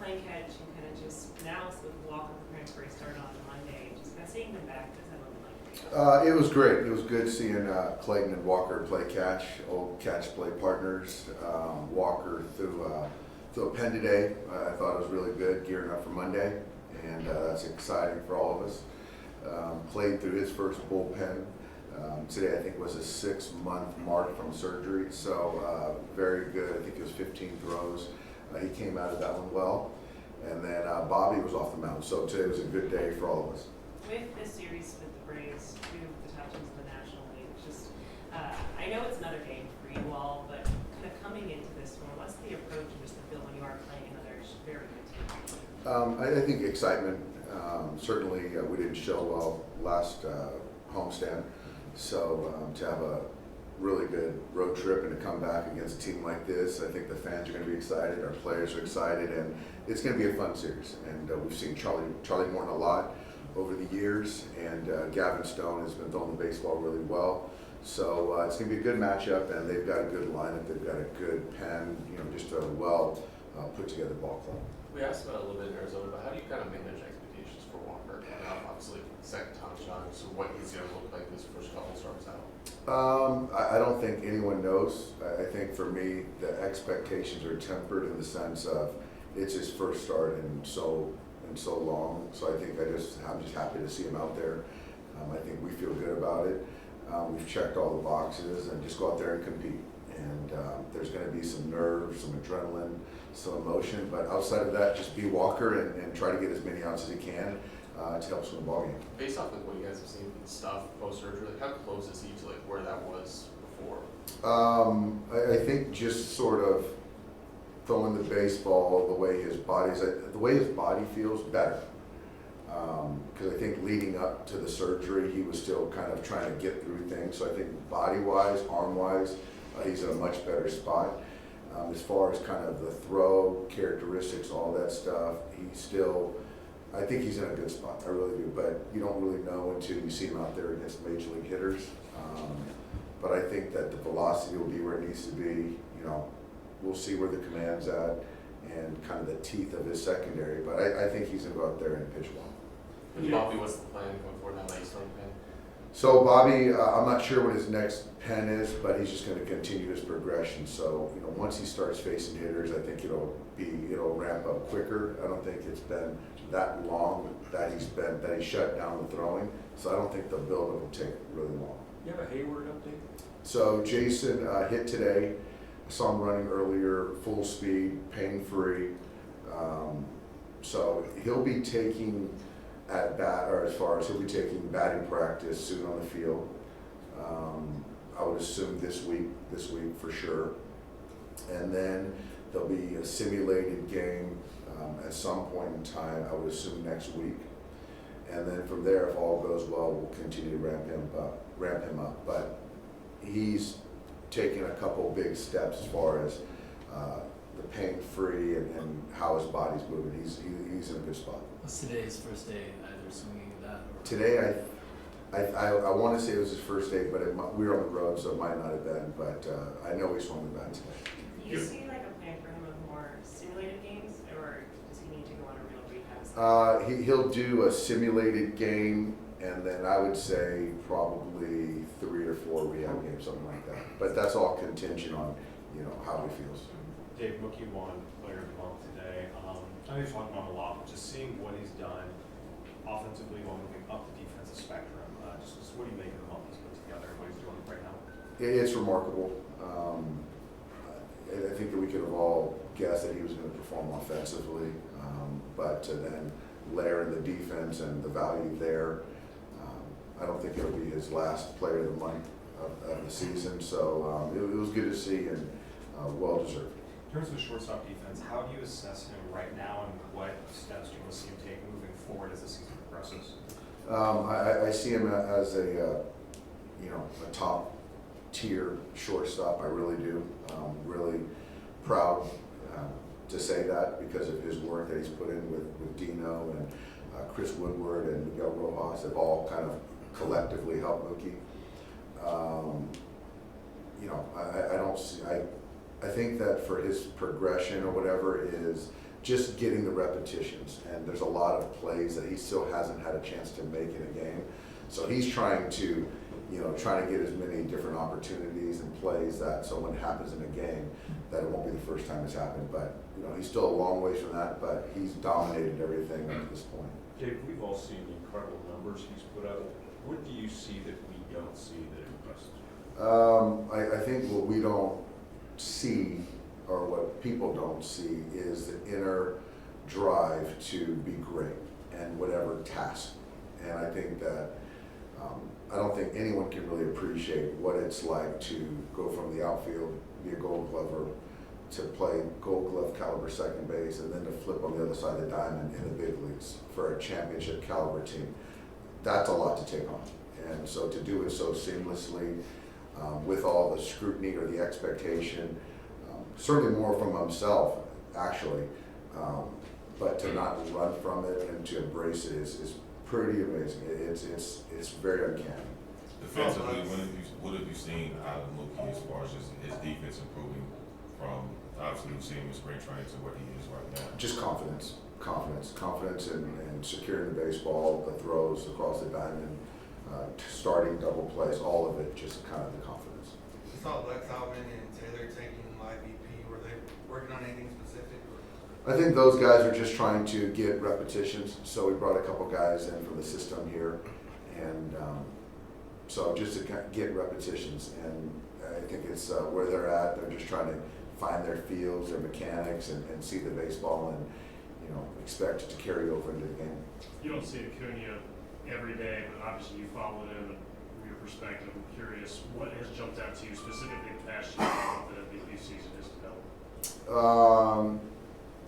playing catch and kind of just now with Walker preparing for a start on Monday, just kind of seeing them back, does that look like for you? It was great. It was good seeing Clayton and Walker play catch, old catch play partners. Walker threw a pen today. I thought it was really good, gearing up for Monday, and that's exciting for all of us. Clayton threw his first bullpen. Today I think was a 6-month mark from surgery, so very good. I think it was 15 throws. He came out of that one well. And then Bobby was off the mound, so today was a good day for all of us. With this series with the Braves, two of the top teams in the National League, just I know it's another game for you all, but kind of coming into this one, what's the approach and just the feel when you are playing another very good team? I think excitement. Certainly, we didn't show well last homestand, so to have a really good road trip and to come back against a team like this, I think the fans are going to be excited, our players are excited, and it's going to be a fun series. And we've seen Charlie Morton a lot over the years, and Gavin Stone has been throwing the baseball really well. So it's going to be a good matchup, and they've got a good lineup, they've got a good pen, just a well put together ball club. We asked about it a little bit in Arizona, but how do you kind of manage expectations for Walker? Obviously, second time shot, so what he's going to look like this first couple starts out? I don't think anyone knows. I think for me, the expectations are tempered in the sense of it's his first start in so long. So I think I'm just happy to see him out there. I think we feel good about it. We've checked all the boxes and just go out there and compete. And there's going to be some nerves, some adrenaline, some emotion. But outside of that, just be Walker and try to get as many outs as he can to help us win the ball game. Based off of what you guys have seen from the stuff post-surgery, how close is he to where that was before? I think just sort of throwing the baseball the way his body feels better. Because I think leading up to the surgery, he was still kind of trying to get through things. So I think body-wise, arm-wise, he's in a much better spot. As far as kind of the throw characteristics, all that stuff, I think he's in a good spot. I really do, but you don't really know until you see him out there against major league hitters. But I think that the velocity will be where it needs to be. We'll see where the command's at and kind of the teeth of his secondary. But I think he's gonna go out there and pitch well. And Bobby, what's the plan going forward now that he's starting pen? So Bobby, I'm not sure what his next pen is, but he's just going to continue his progression. So once he starts facing hitters, I think it'll ramp up quicker. I don't think it's been that long that he's shut down the throwing. So I don't think the build-up will take really long. You have a Heyward update? So Jason hit today. I saw him running earlier, full speed, pain-free. So he'll be taking he'll be taking batting practice soon on the field. I would assume this week for sure. And then there'll be a simulated game at some point in time, I would assume next week. And then from there, if all goes well, we'll continue to ramp him up. But he's taken a couple big steps as far as the pain-free and how his body's moving. He's in a good spot. What's today's first day, either swinging that or? Today, I want to say it was his first day, but we were on the road, so it might not have been. But I know he swung the bat today. Do you see a plan for him of more simulated games, or does he need to go on a real rehab? He'll do a simulated game, and then I would say probably 3 or 4 rehab games, something like that. But that's all contingent on how he feels. Dave, Mookie won Player of the Month today. I know he's won a lot, but just seeing what he's done offensively while moving up the defensive spectrum, just what do you make of the month he's put together and what he's doing right now? It's remarkable. I think that we could have all guessed that he was going to perform offensively, but to then layer in the defense and the value there, I don't think it'll be his last Player of the Month of the season. So it was good to see and well deserved. In terms of shortstop defense, how do you assess him right now, and what steps do you want to see him take moving forward as the season progresses? I see him as a top tier shortstop. I really do. Really proud to say that because of his work that he's put in with Dino and Chris Woodward and Miguel Rojas have all kind of collectively helped Mookie. I don't see. I think that for his progression or whatever is just getting the repetitions, and there's a lot of plays that he still hasn't had a chance to make in a game. So he's trying to get as many different opportunities and plays that, so when it happens in a game, that it won't be the first time it's happened. But, he's still a long ways from that, but he's dominated everything up to this point. Dave, we've all seen the incredible numbers he's put up. What do you see that we don't see that impresses you? I think what we don't see, or what people don't see, is the inner drive to be great and whatever task. And I think that I don't think anyone can really appreciate what it's like to go from the outfield, be a Gold Glover, to play Gold Glove caliber second base, and then to flip on the other side of the diamond in the big leagues for a championship caliber team. That's a lot to take on. And so to do it so seamlessly, with all the scrutiny or the expectation, certainly more from himself, actually, but to not run from it and to embrace it is pretty amazing. It's very uncanny. Defensively, what have you seen out of Mookie as far as his defense improving from obviously we've seen him in spring training to what he is right now? Just confidence in securing the baseball, the throws across the diamond, starting double plays, all of it, just kind of the confidence. You saw Lex Alvin and Taylor taking live BP. Were they working on anything specific? I think those guys are just trying to get repetitions. So we brought a couple guys in from the system here, and so just to get repetitions. And I think it's where they're at. They're just trying to find their fields, their mechanics, and see the baseball, and expect it to carry over into the game. You don't see Acuña every day, but obviously you followed him. From your perspective, I'm curious, what has jumped out to you specifically the past year that the MVP season has developed?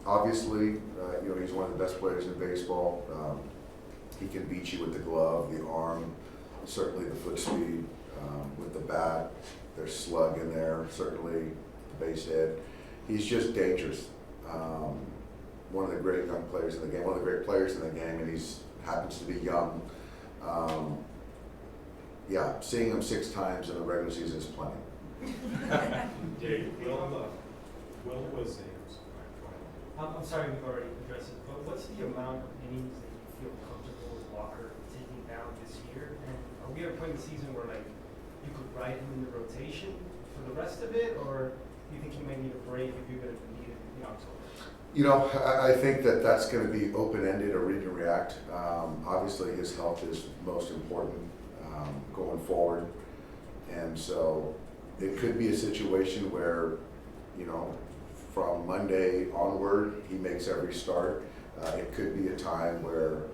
Obviously, he's one of the best players in baseball. He can beat you with the glove, the arm, certainly the foot speed, with the bat. There's slug in there, certainly the base hit. He's just dangerous. One of the great young players in the game, one of the great players in the game, and he's happens to be young. Seeing him 6 times in the regular season is plenty. Dave, Will was I'm sorry we've already addressed it, but what's the amount of innings that you feel comfortable with Walker taking down this year? And are we at a point in the season where you could ride him in the rotation for the rest of it, or do you think he might need a break if you're going to need it in October? I think that's going to be open-ended or read and react. Obviously, his health is most important going forward, and so it could be a situation where, from Monday onward, he makes every start. It could be a time where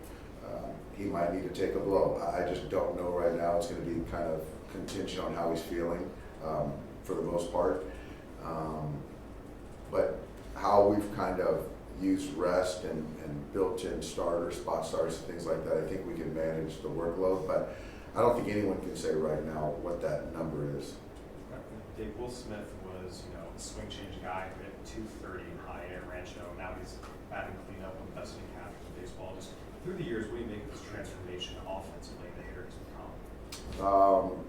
he might need to take a blow. I just don't know right now. It's going to be kind of contingent on how he's feeling for the most part. But how we've kind of used rest and built-in starters, spot starters, things like that, I think we can manage the workload. But I don't think anyone can say right now what that number is. Dave, Will Smith was, a swing change guy who hit 230 high at Rancho. Now he's batting cleanup, one of the best hitting catchers in baseball. Just through the years, what do you make of this transformation offensively the hitter has become?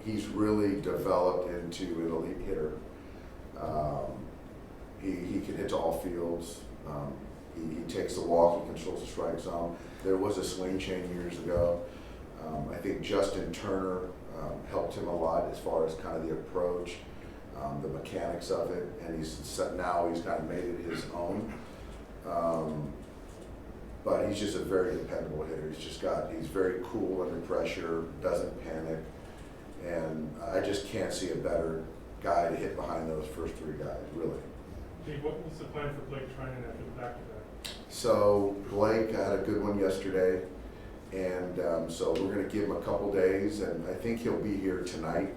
He's really developed into an elite hitter. He can hit to all fields. He takes the walk, he controls the strike zone. There was a swing change years ago. I think Justin Turner helped him a lot as far as kind of the approach, the mechanics of it, and he's kind of made it his own. But he's just a very dependable hitter. He's very cool under pressure, doesn't panic, and I just can't see a better guy to hit behind those first 3 guys, really. Dave, what was the plan for Blake Treinen after the back-to-back? So Blake had a good one yesterday, and so we're going to give him a couple days, and I think he'll be here tonight,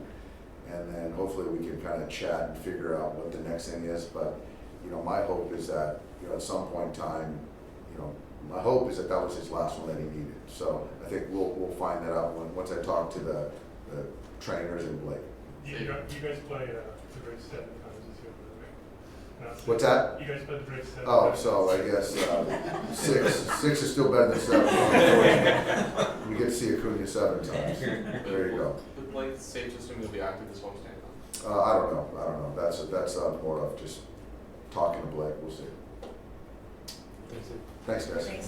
and then hopefully we can kind of chat and figure out what the next thing is. But my hope is that at some point in time, my hope is that was his last one that he needed. So I think we'll find that out once I talk to the trainers and Blake. You guys play the grade 7 times this year, right? What's that? You guys play the grade 7 Oh, times. so I guess 6 is still better than 7. We get to see Acuña 7 times. There you go. Would Blake safe to assume he'll be active this homestand? I don't know. That's more of just talking to Blake, we'll see. Thanks, guys. Thanks.